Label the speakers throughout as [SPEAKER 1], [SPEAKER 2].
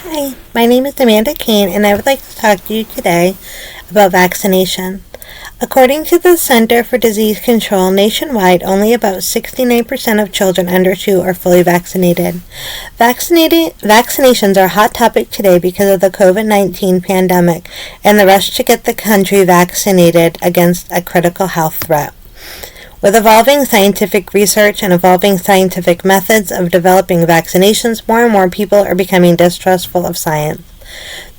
[SPEAKER 1] Hi, my name is Amanda Kane, and I would like to talk to you today about vaccination. According to the Center for Disease Control, nationwide, only about 69% of children under 2 are fully vaccinated. Vaccinations are a hot topic today because of the COVID-19 pandemic and the rush to get the country vaccinated against a critical health threat. With evolving scientific research and evolving scientific methods of developing vaccinations, more and more people are becoming distrustful of science.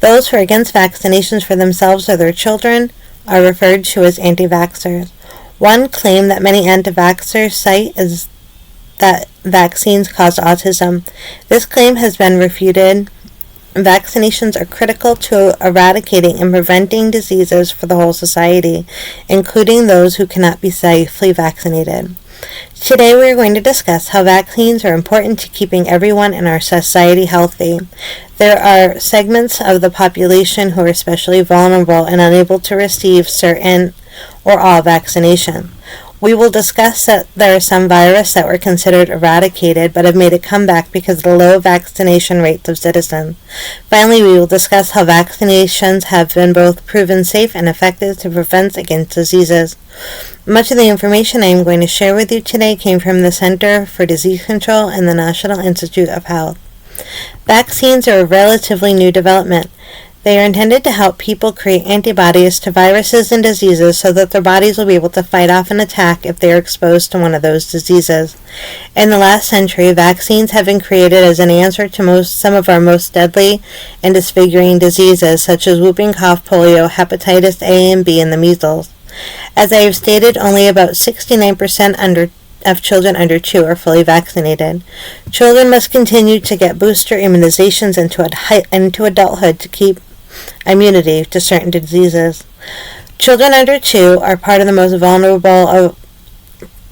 [SPEAKER 1] Those who are against vaccinations for themselves or their children are referred to as anti-vaxxers. One claim that many anti-vaxxers cite is that vaccines cause autism. This claim has been refuted. Vaccinations are critical to eradicating and preventing diseases for the whole society, including those who cannot be safely vaccinated. Today we are going to discuss how vaccines are important to keeping everyone in our society healthy. There are segments of the population who are especially vulnerable and unable to receive certain or all vaccination. We will discuss that there are some viruses that were considered eradicated but have made a comeback because of the low vaccination rates of citizens. Finally, we will discuss how vaccinations have been both proven safe and effective to prevent against diseases. Much of the information I am going to share with you today came from the Center for Disease Control and the National Institute of Health. Vaccines are a relatively new development. They are intended to help people create antibodies to viruses and diseases so that their bodies will be able to fight off an attack if they are exposed to one of those diseases. In the last century, vaccines have been created as an answer to some of our most deadly and disfiguring diseases, such as whooping cough, polio, hepatitis A and B, and the measles. As I have stated, only about 69% of children under 2 are fully vaccinated. Children must continue to get booster immunizations into adulthood to keep immunity to certain diseases. Children under 2 are part of the most vulnerable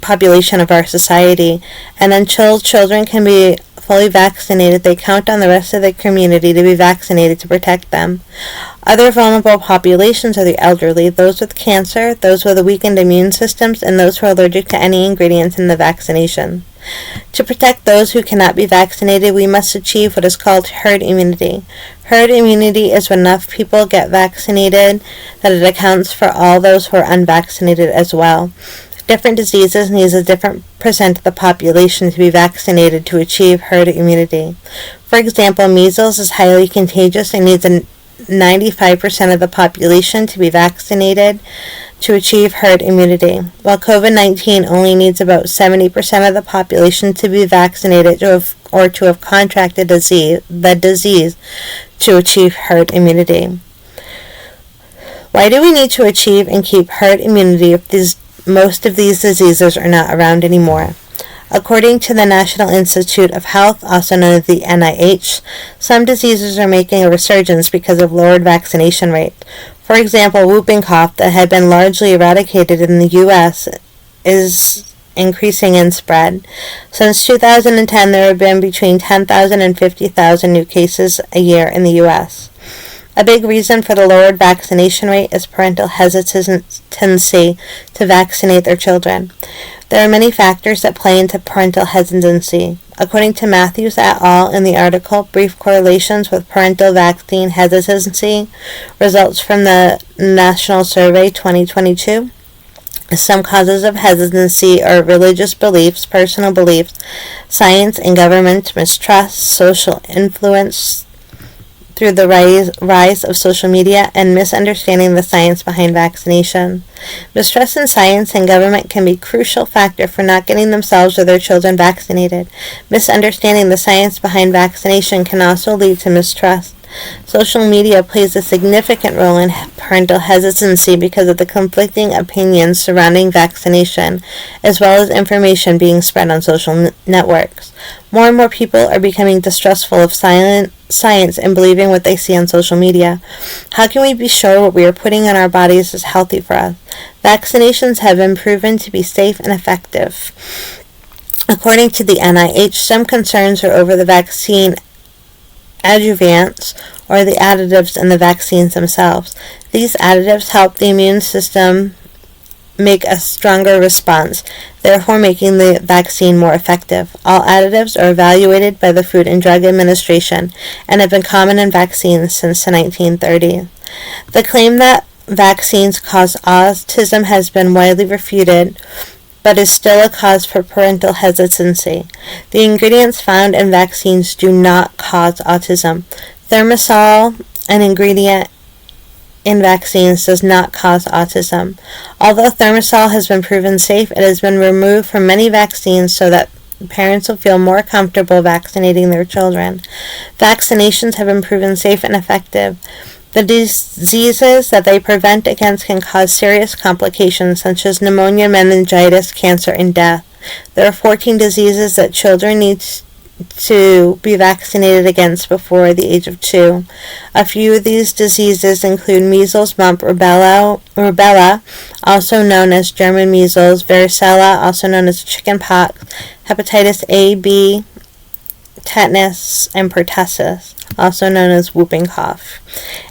[SPEAKER 1] population of our society, and until children can be fully vaccinated, they count on the rest of the community to be vaccinated to protect them. Other vulnerable populations are the elderly, those with cancer, those with weakened immune systems, and those who are allergic to any ingredients in the vaccination. To protect those who cannot be vaccinated, we must achieve what is called herd immunity. Herd immunity is when enough people get vaccinated that it accounts for all those who are unvaccinated as well. Different diseases need a different percent of the population to be vaccinated to achieve herd immunity. For example, measles is highly contagious and needs 95% of the population to be vaccinated to achieve herd immunity, while COVID-19 only needs about 70% of the population to be vaccinated to have contracted the disease to achieve herd immunity. Why do we need to achieve and keep herd immunity if most of these diseases are not around anymore? According to the National Institute of Health, also known as the NIH, some diseases are making a resurgence because of lowered vaccination rates. For example, whooping cough, that had been largely eradicated in the U.S., is increasing in spread. Since 2010, there have been between 10,000 and 50,000 new cases a year in the U.S. A big reason for the lowered vaccination rate is parental hesitancy to vaccinate their children. There are many factors that play into parental hesitancy. According to Matthews et al. In the article, Brief Correlations with Parental Vaccine Hesitancy, Results from the National Survey 2022, some causes of hesitancy are religious beliefs, personal beliefs, science and government mistrust, social influence through the rise of social media, and misunderstanding the science behind vaccination. Mistrust in science and government can be a crucial factor for not getting themselves or their children vaccinated. Misunderstanding the science behind vaccination can also lead to mistrust. Social media plays a significant role in parental hesitancy because of the conflicting opinions surrounding vaccination, as well as information being spread on social networks. More and more people are becoming distrustful of science and believing what they see on social media. How can we be sure what we are putting in our bodies is healthy for us? Vaccinations have been proven to be safe and effective. According to the NIH, some concerns are over the vaccine adjuvants, or the additives in the vaccines themselves. These additives help the immune system make a stronger response, therefore making the vaccine more effective. All additives are evaluated by the Food and Drug Administration and have been common in vaccines since the 1930s. The claim that vaccines cause autism has been widely refuted, but is still a cause for parental hesitancy. The ingredients found in vaccines do not cause autism. Thimerosal, an ingredient in vaccines, does not cause autism. Although thimerosal has been proven safe, it has been removed from many vaccines so that parents will feel more comfortable vaccinating their children. Vaccinations have been proven safe and effective. The diseases that they prevent against can cause serious complications such as pneumonia, meningitis, cancer, and death. There are 14 diseases that children need to be vaccinated against before the age of 2. A few of these diseases include measles, mumps, rubella, also known as German measles, varicella, also known as chickenpox, hepatitis A, B, tetanus, and pertussis, also known as whooping cough.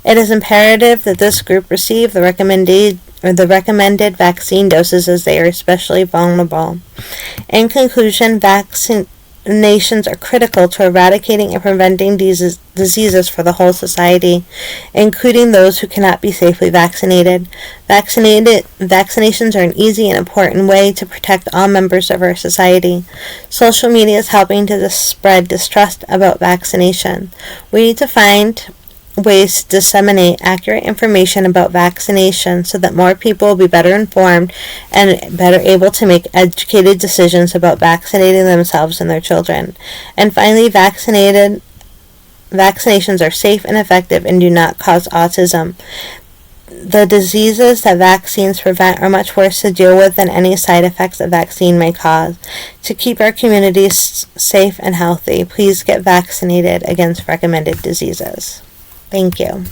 [SPEAKER 1] It is imperative that this group receive the recommended vaccine doses as they are especially vulnerable. In conclusion, vaccinations are critical to eradicating and preventing diseases for the whole society, including those who cannot be safely vaccinated. Vaccinations are an easy and important way to protect all members of our society. Social media is helping to spread distrust about vaccination. We need to find ways to disseminate accurate information about vaccination so that more people will be better informed and better able to make educated decisions about vaccinating themselves and their children. And finally, vaccinations are safe and effective and do not cause autism. The diseases that vaccines prevent are much worse to deal with than any side effects a vaccine may cause. To keep our communities safe and healthy, please get vaccinated against recommended diseases. Thank you.